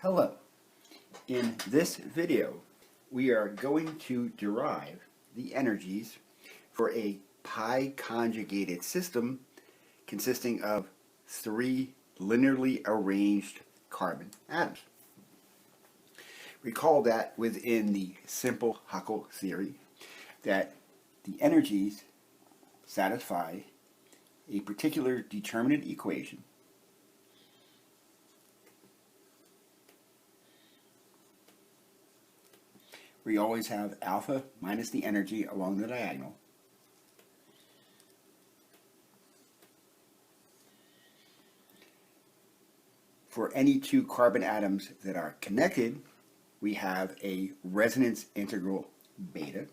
Hello. In this video, we are going to derive the energies for a pi conjugated system consisting of three linearly arranged carbon atoms. Recall that within the simple Hückel theory that the energies satisfy a particular determinant equation where you always have alpha minus the energy along the diagonal for any two carbon atoms that are connected. We have a resonance integral beta.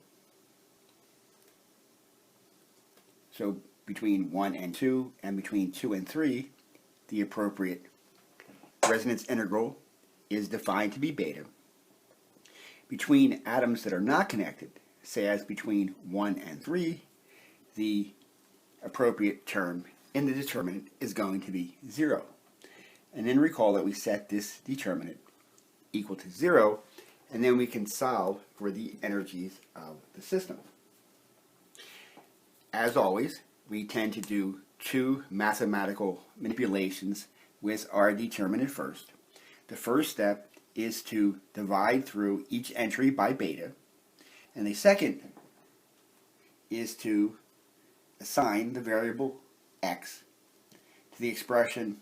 So between 1 and 2 and between 2 and 3, the appropriate resonance integral is defined to be beta. Between atoms that are not connected, say as between 1 and 3, the appropriate term in the determinant is going to be 0. And then recall that we set this determinant equal to 0, and then we can solve for the energies of the system. As always, we tend to do two mathematical manipulations with our determinant first. The first step is to divide through each entry by beta, and the second is to assign the variable x to the expression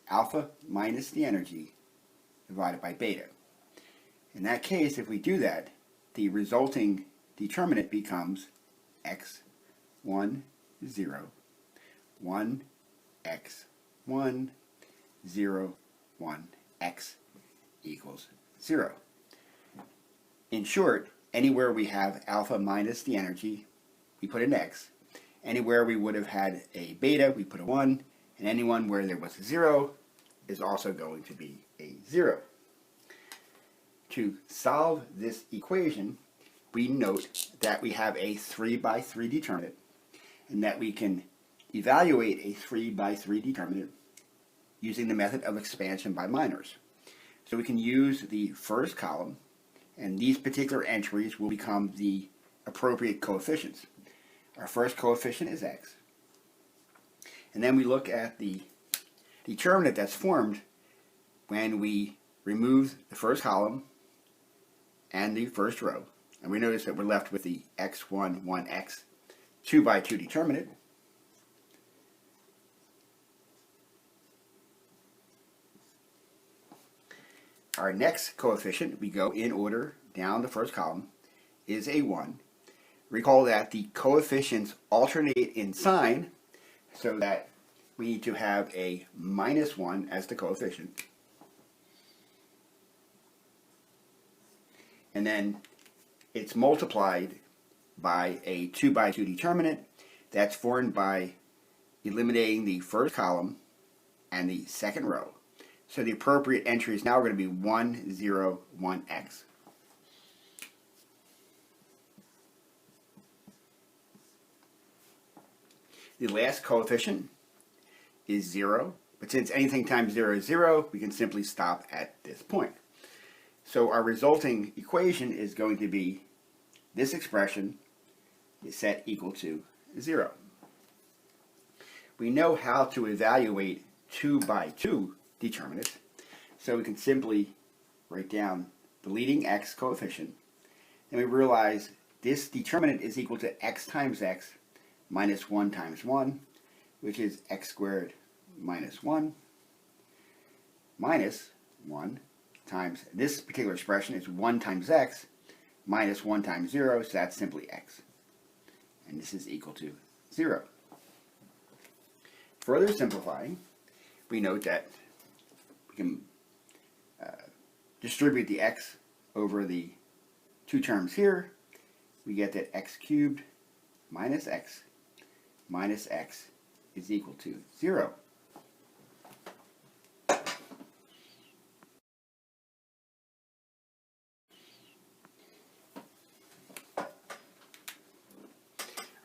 alpha minus the energy divided by beta. In that case, if we do that, the resulting determinant becomes x1, 0, 1, x1, 0, 1, x equals 0. In short, anywhere we have alpha minus the energy, we put an x. Anywhere we would have had a beta, we put a 1. And anyone where there was a 0 is also going to be a 0. To solve this equation, we note that we have a 3 by 3 determinant, and that we can evaluate a 3 by 3 determinant using the method of expansion by minors. So we can use the first column, and these particular entries will become the appropriate coefficients. Our first coefficient is x. And then we look at the determinant that's formed when we remove the first column and the first row. And we notice that we're left with the x1, 1x, 2 by 2 determinant. Our next coefficient, we go in order down the first column, is a 1. Recall that the coefficients alternate in sign, so that we need to have a minus 1 as the coefficient. And then it's multiplied by a 2 by 2 determinant that's formed by eliminating the first column and the second row. So the appropriate entry is now going to be 1, 0, 1x. The last coefficient is 0, but since anything times 0 is 0, we can simply stop at this point. So our resulting equation is going to be this expression is set equal to 0. We know how to evaluate 2 by 2 determinants, so we can simply write down the leading x coefficient, and we realize this determinant is equal to x times x minus 1 times 1, which is x squared minus 1, minus 1 times, this particular expression is 1 times x minus 1 times 0, so that's simply x. And this is equal to 0. Further simplifying, we note that we can distribute the x over the two terms here. We get that x cubed minus x is equal to 0.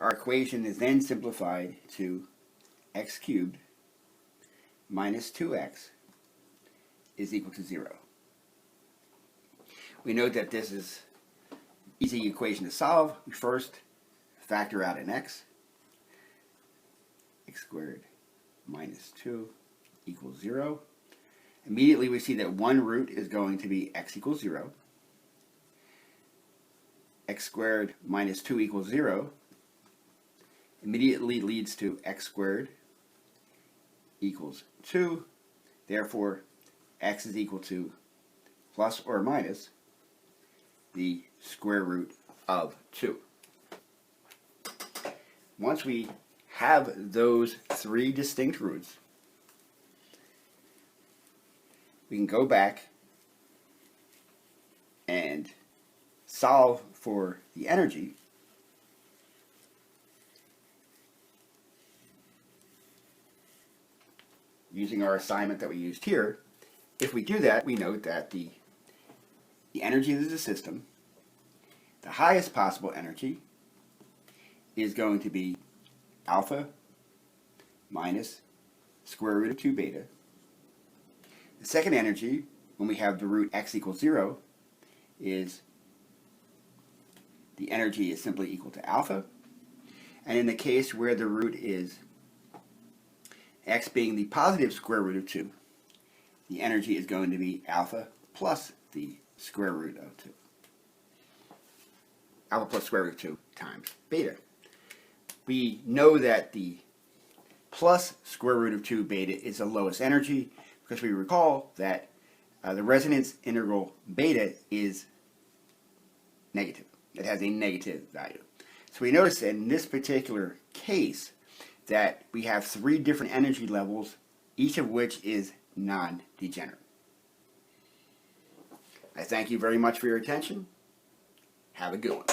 Our equation is then simplified to x cubed minus 2x is equal to 0. We note that this is an easy equation to solve. We first factor out an x. X squared minus 2 equals 0. Immediately we see that one root is going to be x equals 0. X squared minus 2 equals 0 immediately leads to x squared equals 2. Therefore, x is equal to plus or minus the square root of 2. Once we have those three distinct roots, we can go back and solve for the energy using our assignment that we used here. If we do that, we note that the energy of the system, the highest possible energy, is going to be alpha minus square root of 2 beta. The second energy, when we have the root x equals 0, is the energy is simply equal to alpha. And in the case where the root is x being the positive square root of 2, the energy is going to be alpha plus the square root of 2. Alpha plus square root of 2 times beta. We know that the plus square root of 2 beta is the lowest energy because we recall that the resonance integral beta is negative. It has a negative value. So we notice that in this particular case that we have three different energy levels, each of which is non-degenerate. I thank you very much for your attention. Have a good one.